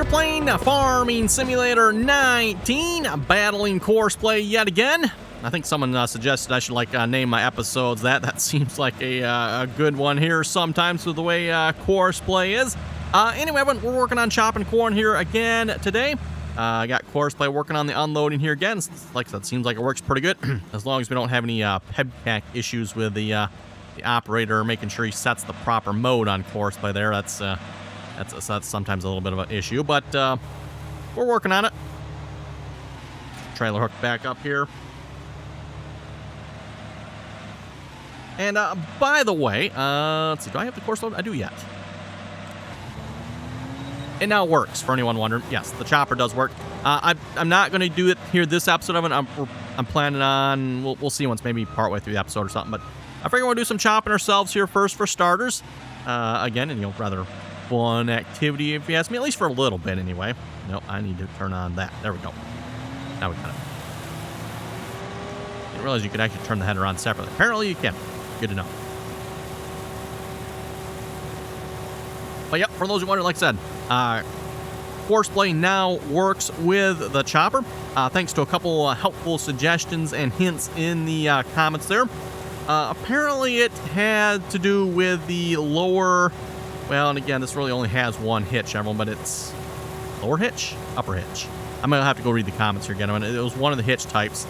Airplane Farming Simulator 19, battling Courseplay yet again. I think someone suggested I should name my episodes that. That seems like a good one here sometimes with the way Courseplay is. Anyway, we're working on chopping corn here again today. I got Courseplay working on the unloading here again. Like I said, seems like it works pretty good as long as we don't have any pebcac issues with the operator making sure he sets the proper mode on Courseplay there. That's sometimes a little bit of an issue, but we're working on it. Trailer hook back up here. And by the way, let's see, do I have the course load? I do yet. It now works, for anyone wondering. Yes, the chopper does work. I'm not going to do it here this episode of it. I'm planning on, we'll see once maybe partway through the episode or something, but I figure we'll do some chopping ourselves here first for starters. Again, and rather fun activity if you ask me, at least for a little bit anyway. Nope, I need to turn on that. There we go. Now we got it. Didn't realize you could actually turn the header on separately. Apparently you can. Good to know. But yep, for those who wonder, like I said, Courseplay now works with the chopper. Thanks to a couple helpful suggestions and hints in the comments there. Apparently it had to do with the lower, well, and again, this really only has one hitch, everyone, but it's lower hitch, upper hitch. I'm going to have to go read the comments here again. It was one of the hitch types.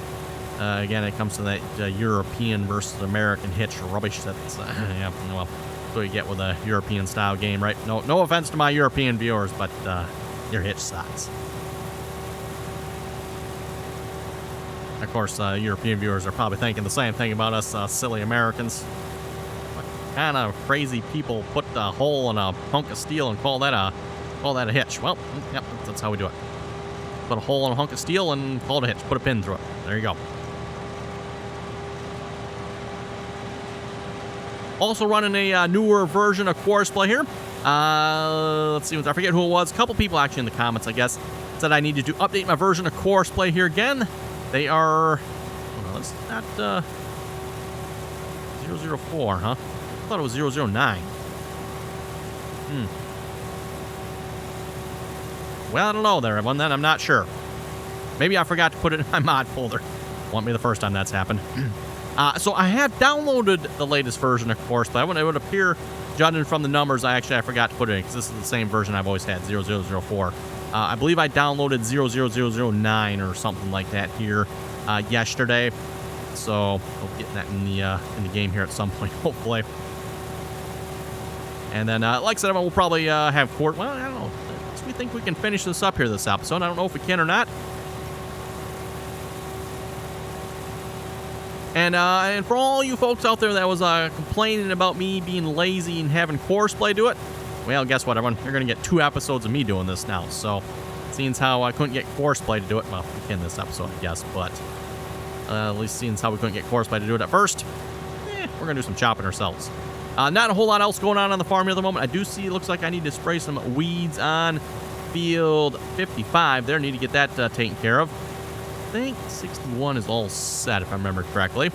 Again, it comes to that European versus American hitch rubbish. That's, yeah, well, that's what you get with a European-style game, right? No offense to my European viewers, but your hitch sucks. Of course, European viewers are probably thinking the same thing about us silly Americans. What kind of crazy people put a hole in a hunk of steel and call that a hitch? Well, yep, that's how we do it. Put a hole in a hunk of steel and call it a hitch. Put a pin through it. There you go. Also running a newer version of Courseplay here. Let's see, I forget who it was. A couple people actually in the comments, I guess, said I needed to update my version of Courseplay here again. They are, oh no, that's not 004, huh? I thought it was 009. Well, I don't know there, everyone. Then I'm not sure. Maybe I forgot to put it in my mod folder. Won't be the first time that's happened. So I have downloaded the latest version of Courseplay. It would appear, judging from the numbers, I forgot to put it in because this is the same version I've always had, 0004. I believe I downloaded 00009 or something like that here yesterday. So we'll get that in the game here at some point, hopefully. And then, like I said, we'll probably have well, I don't know. We think we can finish this up here this episode. I don't know if we can or not. And for all you folks out there that was complaining about me being lazy and having Courseplay do it, well, guess what, everyone? You're going to get 2 episodes of me doing this now. So, seeing as how I couldn't get Courseplay to do it, well, we can this episode, I guess, but at least seeing as how we couldn't get Courseplay to do it at first, we're going to do some chopping ourselves. Not a whole lot else going on the farm here at the moment. I do see it looks like I need to spray some weeds on field 55 there. Need to get that taken care of. I think 61 is all set, if I remember correctly.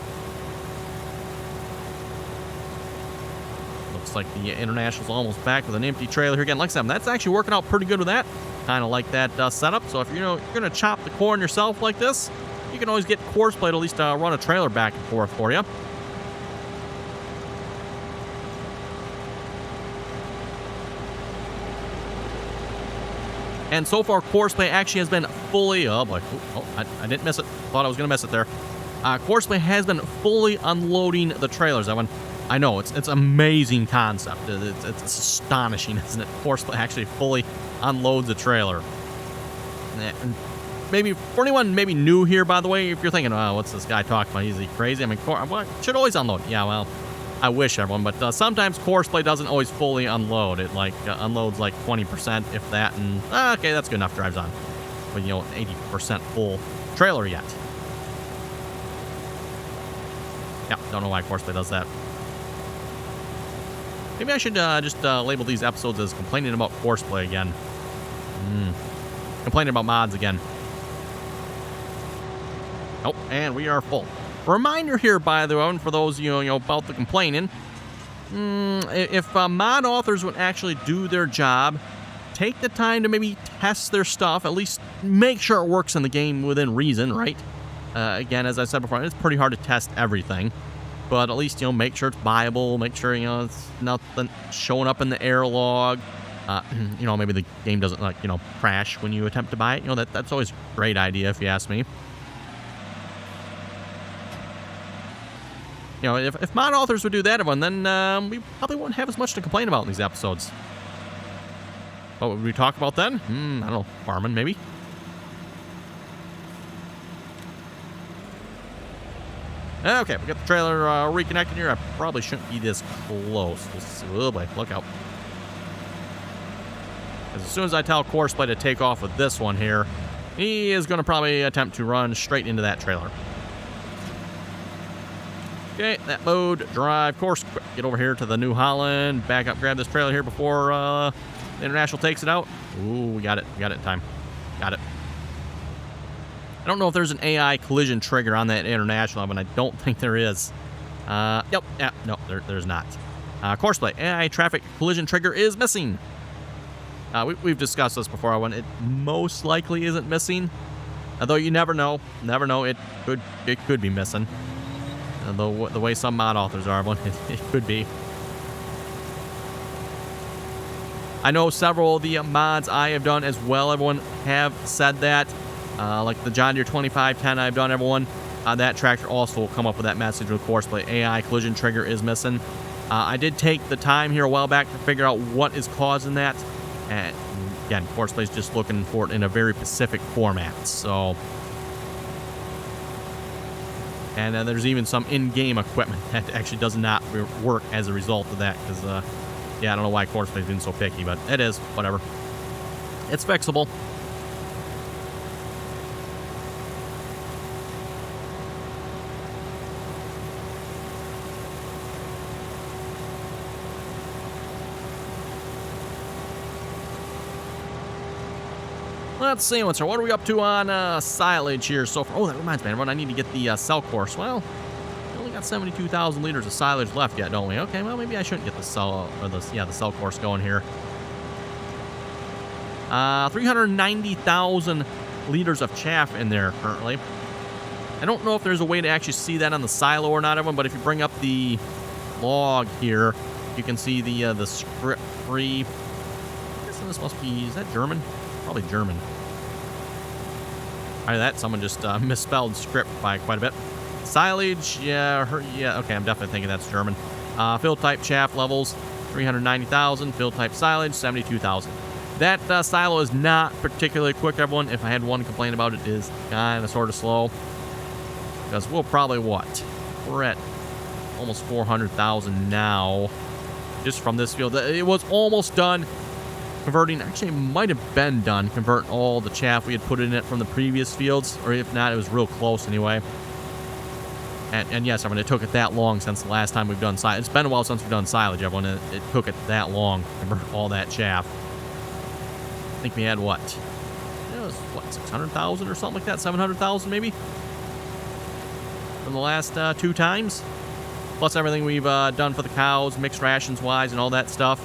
Looks like the International's almost back with an empty trailer here again. Like I said, that's actually working out pretty good with that. Kind of like that setup. So if you're going to chop the corn yourself like this, you can always get Courseplay to at least run a trailer back and forth for you. And so far, Courseplay actually has been fully... Oh, boy. Oh, I didn't miss it. Thought I was going to miss it there. Courseplay has been fully unloading the trailers. I know, it's amazing concept. It's astonishing, isn't it? Courseplay actually fully unloads a trailer. And maybe, for anyone maybe new here, by the way, if you're thinking, oh, what's this guy talking about? Is he crazy? I mean, well, should always unload. Yeah, well... I wish, everyone, but sometimes Courseplay doesn't always fully unload. It unloads like 20%, if that, and okay, that's good enough. Drives on, but 80% full trailer yet. Yeah, don't know why Courseplay does that. Maybe I should just label these episodes as complaining about Courseplay again. Complaining about mods again. Oh, and we are full. Reminder here, by the way, for those about the complaining, if mod authors would actually do their job take the time to maybe test their stuff, at least make sure it works in the game within reason, right? Again, as I said before, it's pretty hard to test everything, but at least, make sure it's viable, make sure, it's nothing showing up in the error log. Maybe the game doesn't, crash when you attempt to buy it. That's always a great idea if you ask me. If mod authors would do that, everyone, then we probably wouldn't have as much to complain about in these episodes. What would we talk about then? I don't know, farming, maybe? Okay, we got the trailer reconnected here. I probably shouldn't be this close. Oh boy, look out. As soon as I tell Courseplay to take off with this one here, he is going to probably attempt to run straight into that trailer. Okay, that mode, drive, course, quick, get over here to the New Holland, back up, grab this trailer here before the International takes it out. Ooh, we got it in time. Got it. I don't know if there's an AI collision trigger on that International, but I don't think there is. No, there's not. Courseplay, AI traffic collision trigger is missing. We've discussed this before. It most likely isn't missing, although you never know. Never know. It could be missing. The way some mod authors are, it could be. I know several of the mods I have done as well, everyone, have said that. Like the John Deere 2510 I've done, everyone. That tractor also will come up with that message with Courseplay. AI collision trigger is missing. I did take the time here a while back to figure out what is causing that. And again, Courseplay's just looking for it in a very specific format. So, and there's even some in-game equipment that actually does not work as a result of that. Because, I don't know why Courseplay's been so picky, but it is. Whatever. It's fixable. Let's see, what are we up to on silage here so far? Oh, that reminds me, everyone, I need to get the cell course. Well, we only got 72,000 liters of silage left yet, don't we? Okay, well, maybe I shouldn't get the cell course going here. 390,000 liters of chaff in there currently. I don't know if there's a way to actually see that on the silo or not, everyone, but if you bring up the log here, you can see the script free. I guess this must be, is that German? Probably German. Someone just misspelled script by quite a bit. Silage, okay, I'm definitely thinking that's German. Field type chaff levels, 390,000. Field type silage, 72,000. That silo is not particularly quick, everyone. If I had one complaint about it, it is kind of sort of slow. Because we'll probably, we're at almost 400,000 now. Just from this field. It was almost done converting, actually it might have been done converting all the chaff we had put in it from the previous fields, or if not, it was real close anyway. And yes, everyone, it took it that long since the last time we've done silage. It's been a while since we've done silage, everyone. It took it that long to convert all that chaff. I think we had it was 600,000 or something like that, 700,000 maybe, from the last 2 times, plus everything we've done for the cows, mixed rations wise, and all that stuff.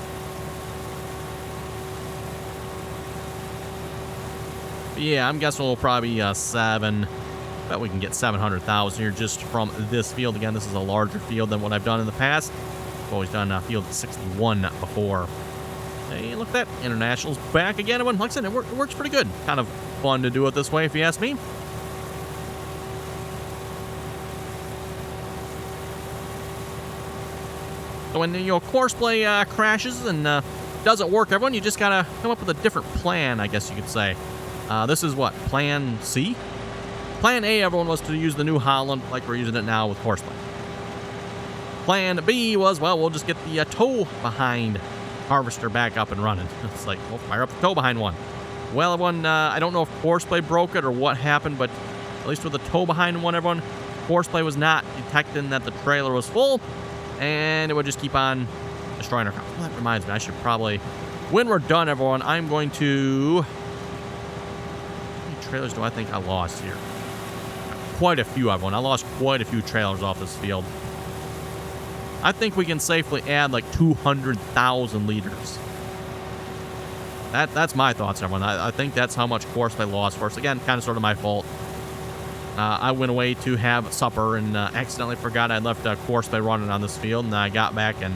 Yeah, I'm guessing we'll probably be bet we can get 700,000 here just from this field. Again, this is a larger field than what I've done in the past. I've always done field 61 before. Hey, look at that. International's back again. Like I said, it works pretty good. Kind of fun to do it this way, if you ask me. So when Courseplay crashes and doesn't work, everyone, you just gotta come up with a different plan, I guess you could say. This is what? Plan C? Plan A, everyone, was to use the New Holland like we're using it now with Courseplay. Plan B was, well, we'll just get the tow behind harvester back up and running. It's like, well, fire up the tow behind one. Well, everyone, I don't know if Courseplay broke it or what happened, but at least with the tow behind one, everyone, Courseplay was not detecting that the trailer was full, and it would just keep on destroying our car. Well, that reminds me, I should probably, when we're done, everyone, I'm going to... trailers do I think I lost here? Quite a few, everyone. I lost quite a few trailers off this field. I think we can safely add like 200,000 liters. That's my thoughts, everyone. I think that's how much Courseplay lost for us. Again, kind of sort of my fault. I went away to have supper and accidentally forgot I'd left Courseplay running on this field, and I got back and,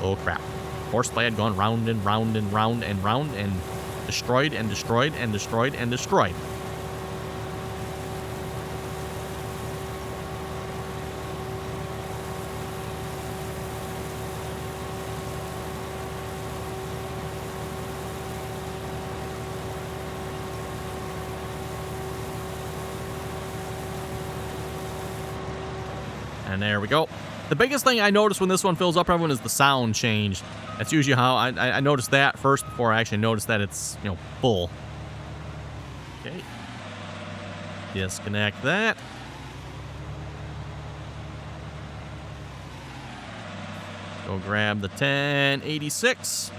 oh crap. Courseplay had gone round and round and round and round and destroyed and destroyed and destroyed and destroyed. And there we go. The biggest thing I noticed when this one fills up, everyone, is the sound change. That's usually how I noticed that first before I actually noticed that it's, you know, full. Okay. Disconnect that. Go grab the 1086.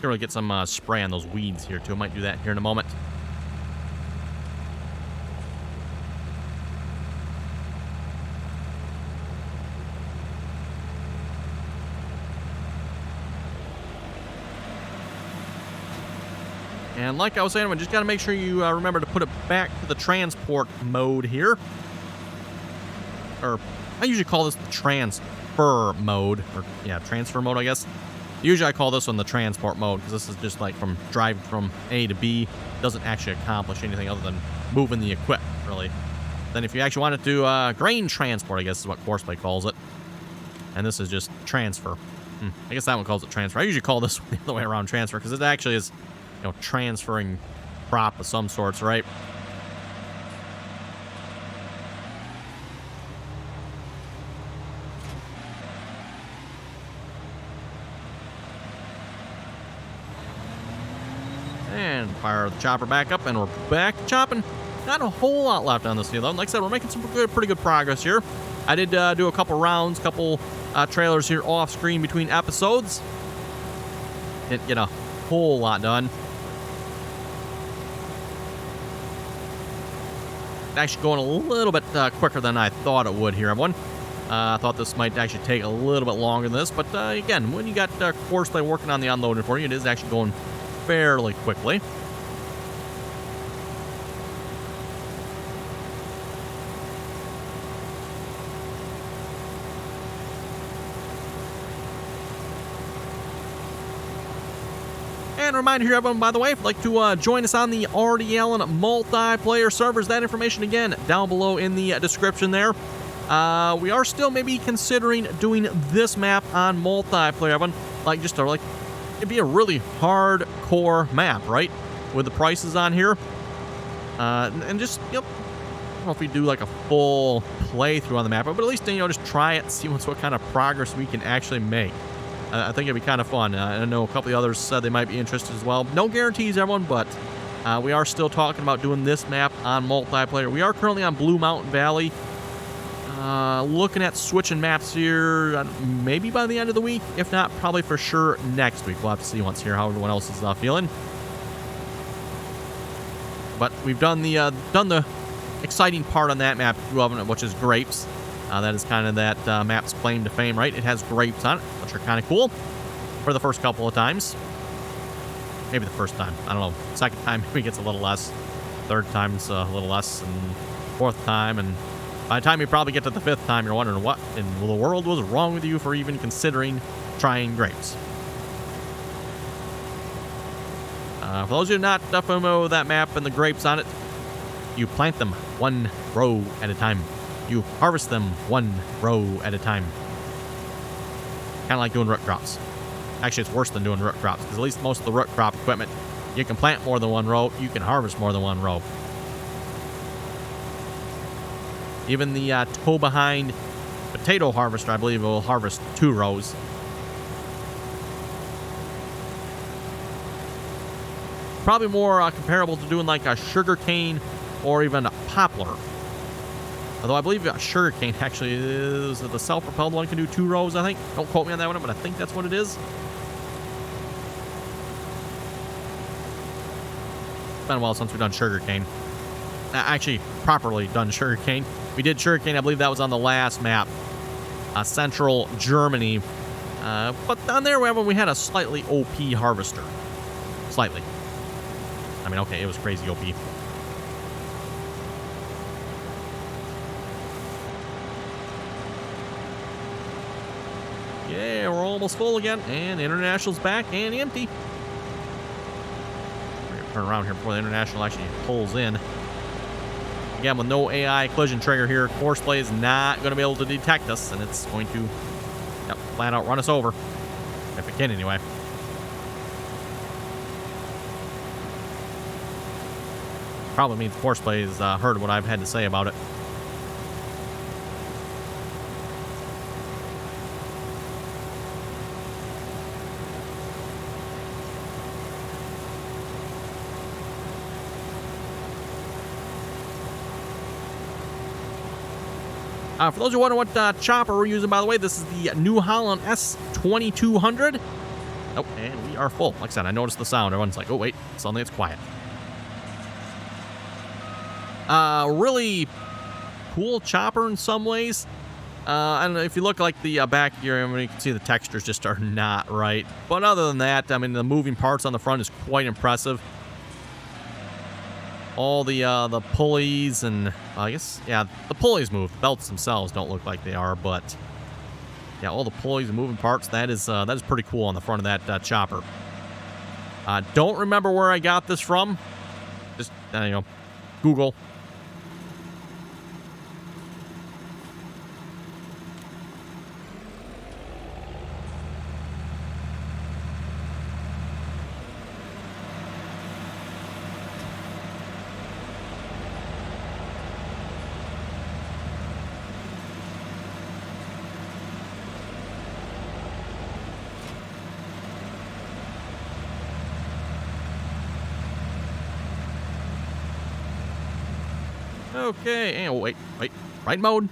Can really get some spray on those weeds here too. I might do that here in a moment. And like I was saying, we just got to make sure you remember to put it back to the transport mode here. Or, I usually call this the transfer mode. Or, yeah, transfer mode, I guess. Usually I call this one the transport mode, because this is just like from driving from A to B. It doesn't actually accomplish anything other than moving the equipment, really. Then if you actually want to do grain transport, I guess is what Courseplay calls it. And this is just transfer. I guess that one calls it transfer. I usually call this one the other way around, transfer, because it actually is, you know, transferring crop of some sorts, right? And fire the chopper back up, and we're back to chopping. Not a whole lot left on this field, though. Like I said, we're making some pretty good progress here. I did do a couple rounds, couple trailers here off screen between episodes. Didn't get a whole lot done. Actually going a little bit quicker than I thought it would here, everyone. I thought this might actually take a little bit longer than this, but again, when you got Courseplay working on the unloading for you, it is actually going fairly quickly. And a reminder here, everyone, by the way, if you'd like to join us on the RDAllen multiplayer servers, that information, again, down below in the description there. We are still maybe considering doing this map on multiplayer, everyone. Like, just to, like, it'd be a really hardcore map, right? With the prices on here. And just, yep. I don't know if we do, like, a full playthrough on the map, but at least, you know, just try it, see what kind of progress we can actually make. I think it'd be kind of fun. I know a couple of others said they might be interested as well. No guarantees, everyone, but we are still talking about doing this map on multiplayer. We are currently on Blue Mountain Valley. Looking at switching maps here maybe by the end of the week. If not, probably for sure next week. We'll have to see once here how everyone else is feeling. But we've done the exciting part on that map, which is grapes. That is kind of that map's claim to fame, right? It has grapes on it, which are kind of cool for the first couple of times. Maybe the first time. I don't know. Second time maybe gets a little less. Third time's a little less. And fourth time. And by the time you probably get to the fifth time, you're wondering what in the world was wrong with you for even considering trying grapes. For those of you not familiar with that map and the grapes on it, you plant them one row at a time. You harvest them one row at a time. Kind of like doing root crops. Actually, it's worse than doing root crops, because at least most of the root crop equipment, you can plant more than one row, you can harvest more than one row. Even the tow-behind potato harvester, I believe, will harvest 2 rows. Probably more comparable to doing like a sugarcane or even a poplar. Although I believe sugarcane actually is the self-propelled one can do 2 rows, I think. Don't quote me on that one, but I think that's what it is. It's been a while since we've done sugarcane. Actually, properly done sugarcane. We did sugarcane, I believe that was on the last map. Central Germany. But on there, we had a slightly OP harvester. Slightly. I mean, okay, it was crazy OP. Yeah, we're almost full again, and International's back and empty. We're gonna turn around here before the International actually pulls in. Again, with no AI collision trigger here, Courseplay is not going to be able to detect us, and it's going to flat out run us over. If it can, anyway. Probably means Courseplay has heard what I've had to say about it. For those who wonder what chopper we're using, by the way, this is the New Holland S2200. Oh, and we are full. Like I said, I noticed the sound. Everyone's like, oh, wait, suddenly it's quiet. Really cool chopper in some ways. I don't know, if you look like the back here, I mean, you can see the textures just are not right. But other than that, I mean, the moving parts on the front is quite impressive. All the pulleys and, I guess, yeah, the pulleys move. The belts themselves don't look like they are, but yeah, all the pulleys and moving parts, that is pretty cool on the front of that chopper. Don't remember where I got this from. Just, Google. Okay, and wait, right mode.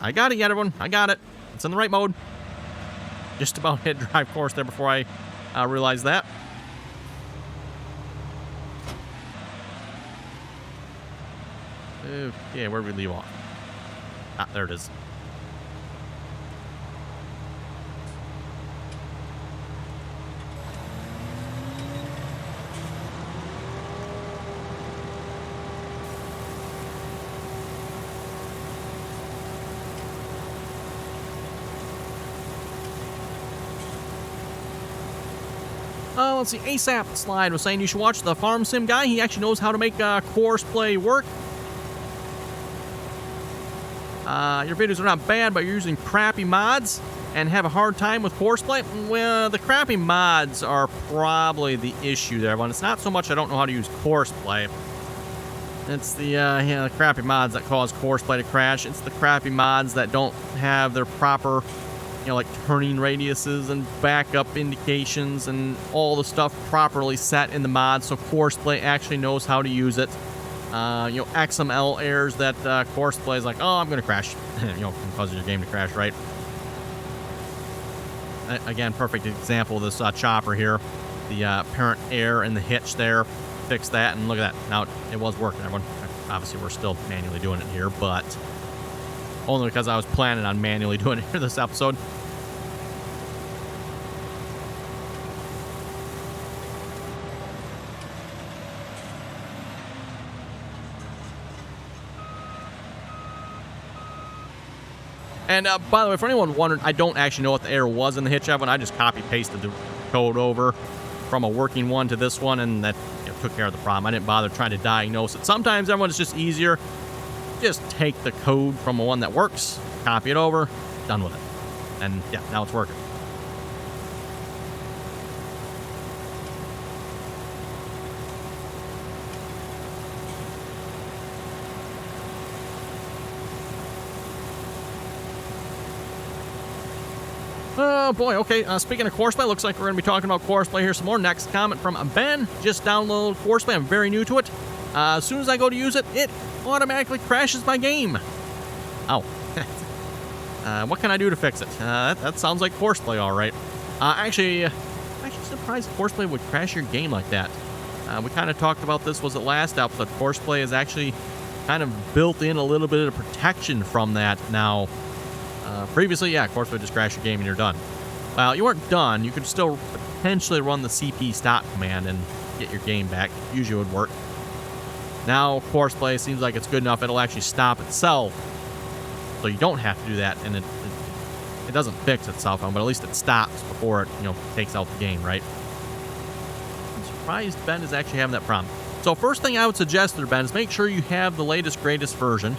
I got it yet, everyone. I got it. It's in the right mode. Just about hit drive course there before I realized that. Okay, where did we leave off? Ah, there it is. Let's see, ASAP Slide was saying you should watch the Farm Sim guy. He actually knows how to make Courseplay work. Your videos are not bad, but you're using crappy mods and have a hard time with Courseplay. Well, the crappy mods are probably the issue there, but it's not so much I don't know how to use Courseplay. It's the crappy mods that cause Courseplay to crash. It's the crappy mods that don't have their proper, like turning radiuses and backup indications and all the stuff properly set in the mod, so Courseplay actually knows how to use it. XML errors that Courseplay is like, oh, I'm gonna crash. Can cause your game to crash, right? Again, perfect example of this chopper here. The parent air and the hitch there. Fix that, and look at that. Now it was working, everyone. Obviously, we're still manually doing it here, but only because I was planning on manually doing it here this episode. And by the way, for anyone wondering, I don't actually know what the error was in the hitch one. I just copy-pasted the code over from a working one to this one, and that took care of the problem. I didn't bother trying to diagnose it. Sometimes, everyone, it's just easier. Just take the code from one that works, copy it over, done with it. And yeah, now it's working. Oh boy, okay, speaking of Courseplay, looks like we're going to be talking about Courseplay here some more. Next comment from Ben, just downloaded Courseplay, I'm very new to it. As soon as I go to use it, it automatically crashes my game. Oh. What can I do to fix it? That sounds like Courseplay, all right. Actually surprised Courseplay would crash your game like that. We kind of talked about this, was it last episode? Courseplay is actually kind of built in a little bit of protection from that now. Previously, yeah, Courseplay just crash your game and you're done. Well, you weren't done. You could still potentially run the CP stop command and get your game back. Usually would work. Now, Courseplay seems like it's good enough. It'll actually stop itself. So you don't have to do that, and it doesn't fix itself, but at least it stops before it, takes out the game, right? I'm surprised Ben is actually having that problem. So first thing I would suggest there, Ben, is make sure you have the latest, greatest version.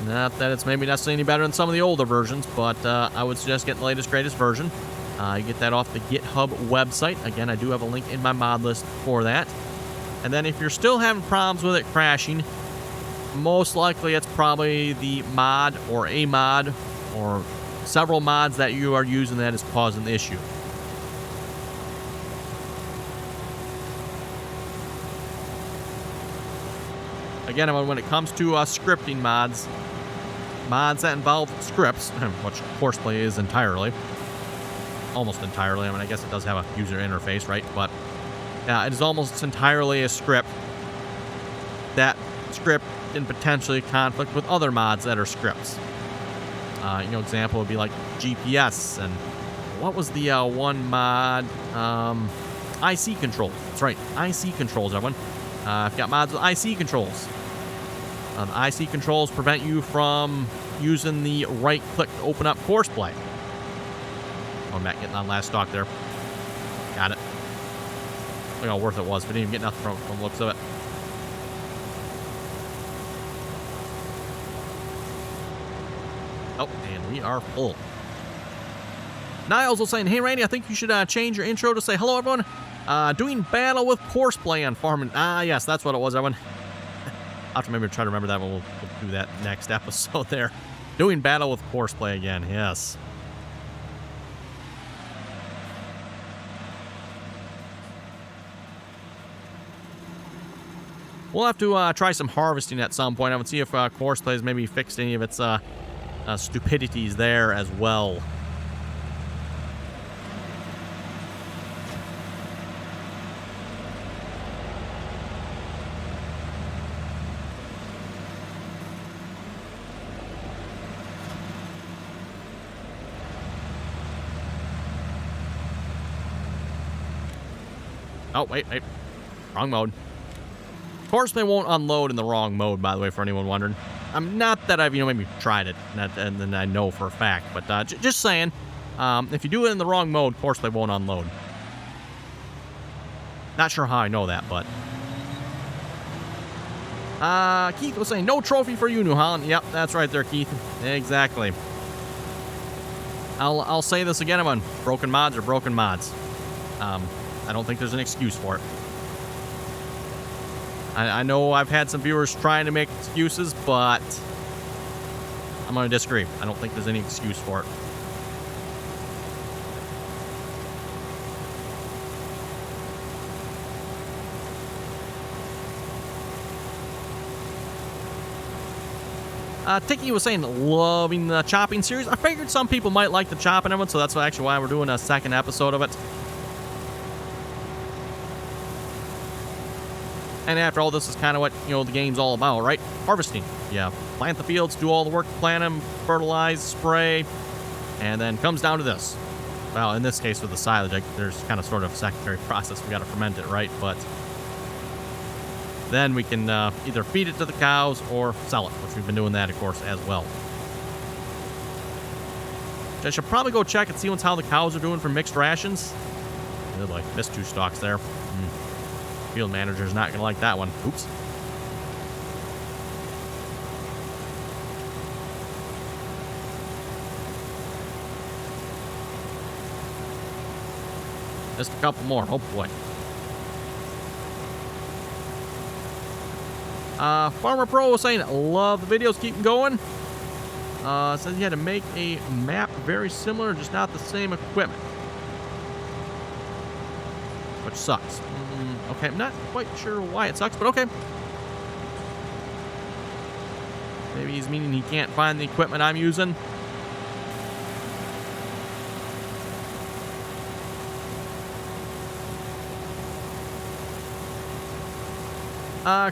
Not that it's maybe necessarily any better than some of the older versions, but I would suggest getting the latest, greatest version. You get that off the GitHub website. Again, I do have a link in my mod list for that. And then if you're still having problems with it crashing, most likely it's probably the mod or a mod or several mods that you are using that is causing the issue. Again, when it comes to scripting mods that involve scripts, which Courseplay is entirely, almost entirely. I mean, I guess it does have a user interface, right? But yeah, it is almost entirely a script. That script can potentially conflict with other mods that are scripts. Example would be like GPS, and what was the one mod? IC controls. That's right, IC controls, everyone. I've got mods with IC controls. The IC controls prevent you from using the right click to open up Courseplay. Oh, Matt getting on last stock there. Got it. Look how worth it was. We didn't even get nothing from the looks of it. Oh, and we are full. Niles was saying, hey, Randy, I think you should change your intro to say, hello, everyone. Doing battle with Courseplay on farming. Yes, that's what it was, everyone. I'll have to maybe try to remember that one. We'll do that next episode there. Doing battle with Courseplay again, yes. We'll have to try some harvesting at some point. I would see if Courseplay has maybe fixed any of its stupidities there as well. Oh, wait. Wrong mode. Courseplay won't unload in the wrong mode, by the way, for anyone wondering. Not that I've, maybe tried it, and then I know for a fact, but just saying, if you do it in the wrong mode, Courseplay won't unload. Not sure how I know that, but... Keith was saying, no trophy for you, New Holland. Yep, that's right there, Keith. Exactly. I'll say this again, everyone. Broken mods are broken mods. I don't think there's an excuse for it. I know I've had some viewers trying to make excuses, but I'm going to disagree. I don't think there's any excuse for it. Tiki was saying, loving the chopping series. I figured some people might like the chopping one, so that's actually why we're doing a second episode of it. And after all, this is kind of what, the game's all about, right? Harvesting. Yeah, plant the fields, do all the work, plant them, fertilize, spray, and then comes down to this. Well, in this case with the silage, there's kind of sort of a secondary process. We got to ferment it, right? But then we can either feed it to the cows or sell it, which we've been doing that, of course, as well. I should probably go check and see how the cows are doing for mixed rations. Oh boy, missed 2 stalks there. Field manager's not going to like that one. Oops. Just a couple more. Oh, boy. Farmer Pro was saying, love the videos. Keep them going. Says you had to make a map very similar, just not the same equipment. Which sucks. Okay, I'm not quite sure why it sucks, but okay. Maybe he's meaning he can't find the equipment I'm using.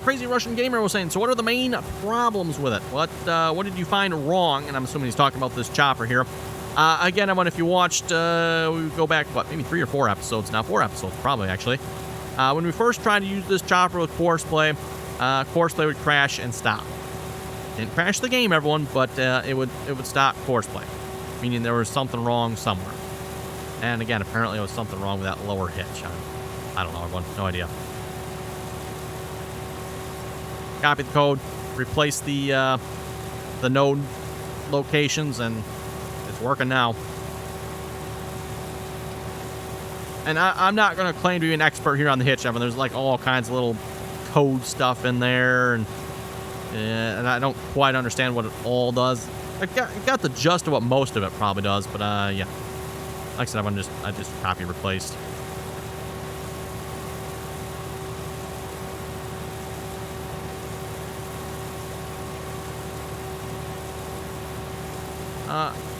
Crazy Russian Gamer was saying, so what are the main problems with it? What did you find wrong? And I'm assuming he's talking about this chopper here. Again, everyone, if you watched, we go back, what, maybe 3 or 4 episodes now. 4 episodes, probably, actually. When we first tried to use this chopper with Courseplay, Courseplay would crash and stop. Didn't crash the game, everyone, but it would stop Courseplay, meaning there was something wrong somewhere. And again, apparently there was something wrong with that lower hitch. I don't know, everyone. No idea. Copy the code, replace the node locations, and it's working now. And I'm not going to claim to be an expert here on the hitch. I mean, there's like all kinds of little code stuff in there, and I don't quite understand what it all does. I got the gist of what most of it probably does, but yeah. Like I said, I just copy replaced.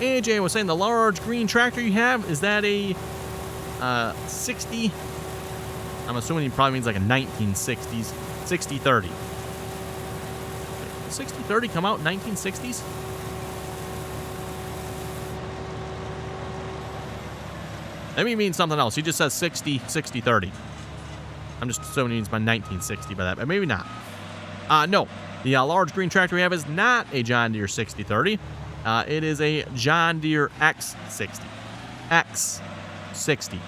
AJ was saying the large green tractor you have, is that a 60? I'm assuming he probably means like a 1960s 60-30. Did 60-30 come out in 1960s? Maybe he means something else. He just says 60-30. I'm just assuming he means by 1960 by that, but maybe not. No, the large green tractor we have is not a John Deere 60-30. It is a John Deere X60. X60.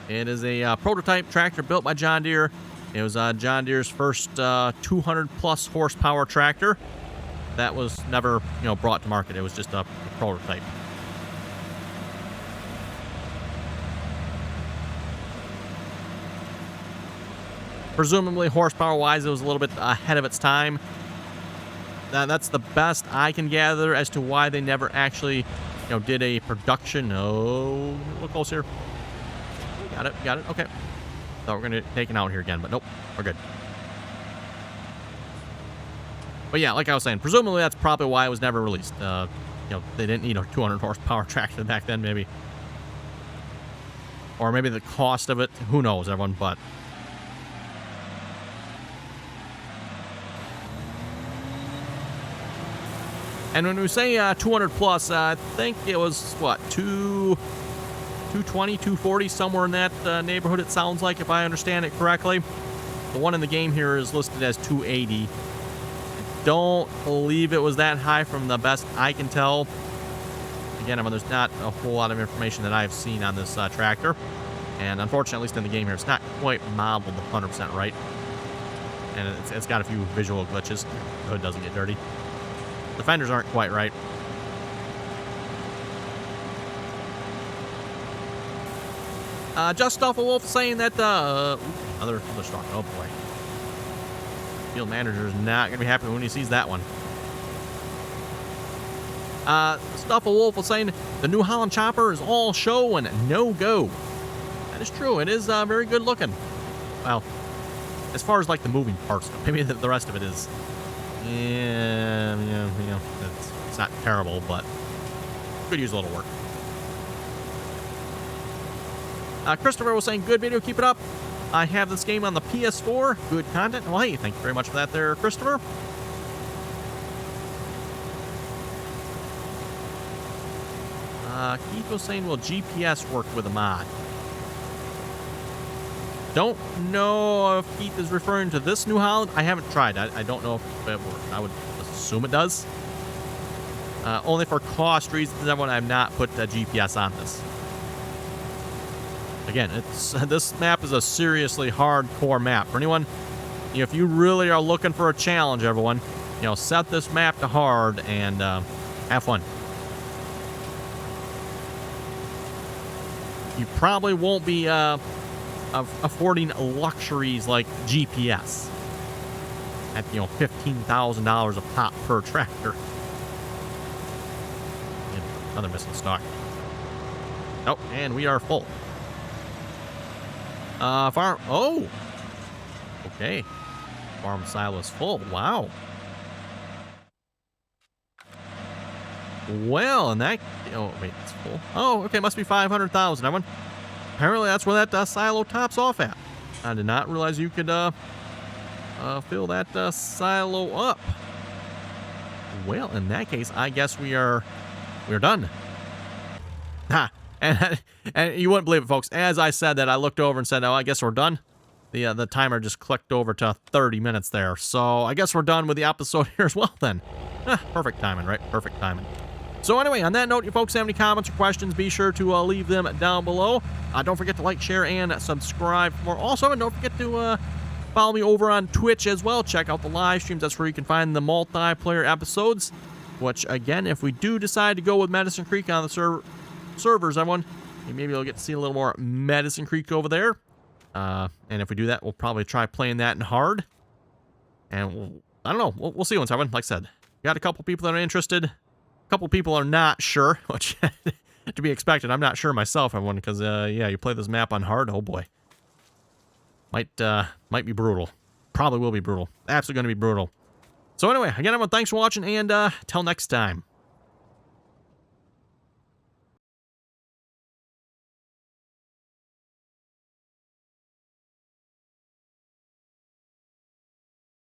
It is a prototype tractor built by John Deere. It was John Deere's first 200-plus horsepower tractor. That was never, brought to market. It was just a prototype. Presumably, horsepower-wise, it was a little bit ahead of its time. That's the best I can gather as to why they never actually, did a production. Oh, look close here. Got it. Okay. Thought we're gonna take it out here again, but nope, we're good. But yeah, like I was saying, presumably that's probably why it was never released. They didn't need a 200 horsepower tractor back then, maybe, or maybe the cost of it. Who knows, everyone? But and when we say 200 plus, I think it was, what, 220, 240, somewhere in that neighborhood, it sounds like, if I understand it correctly. The one in the game here is listed as 280. I don't believe it was that high from the best I can tell. Again, there's not a whole lot of information that I've seen on this tractor. And unfortunately, at least in the game here, it's not quite modeled 100% right. And it's got a few visual glitches. The hood doesn't get dirty. The fenders aren't quite right. Just off a wolf saying that another stock. Oh boy, field manager is not gonna be happy when he sees that one. Stuff a wolf was saying the New Holland chopper is all show and no go. That is true. It is very good looking. Well, as far as like the moving parts go, maybe the rest of it is. Yeah, it's not terrible, but could use a little work. Christopher was saying, good video, keep it up. I have this game on the PS4. Good content. Well, hey, thank you very much for that there, Christopher. Keith was saying, will GPS work with a mod? Don't know if Keith is referring to this New Holland. I haven't tried. I don't know if it works. I would assume it does. Only for cost reasons, everyone, I have not put GPS on this. Again, this map is a seriously hardcore map. For anyone, if you really are looking for a challenge, everyone, set this map to hard and have fun. You probably won't be affording luxuries like GPS at $15,000 a pop per tractor. Another missing stock. Oh, and we are full. Farm. Oh, okay. Farm silo is full. Wow. Well, and that. Oh wait, it's full. Oh, okay. Must be 500,000. Everyone. Apparently, that's where that silo tops off at. I did not realize you could fill that silo up. well, in that case, I guess we're done. Ha! And you wouldn't believe it, folks. As I said that, I looked over and said, oh, I guess we're done. The timer just clicked over to 30 minutes there. So I guess we're done with the episode here as well then. Perfect timing, right? Perfect timing. So anyway, on that note, if you folks have any comments or questions, be sure to leave them down below. Don't forget to like, share, and subscribe for more. Also, and don't forget to follow me over on Twitch as well. Check out the live streams. That's where you can find the multiplayer episodes. Which, again, if we do decide to go with Medicine Creek on the servers, everyone, maybe you'll get to see a little more Medicine Creek over there. And if we do that, we'll probably try playing that in hard. And I don't know. We'll see once, everyone. Like I said, got a couple people that are interested. A couple people are not sure, which to be expected. I'm not sure myself, everyone, because yeah, you play this map on hard. Oh boy, might be brutal. Probably will be brutal. Absolutely going to be brutal. So anyway, again, everyone, thanks for watching, and till next time.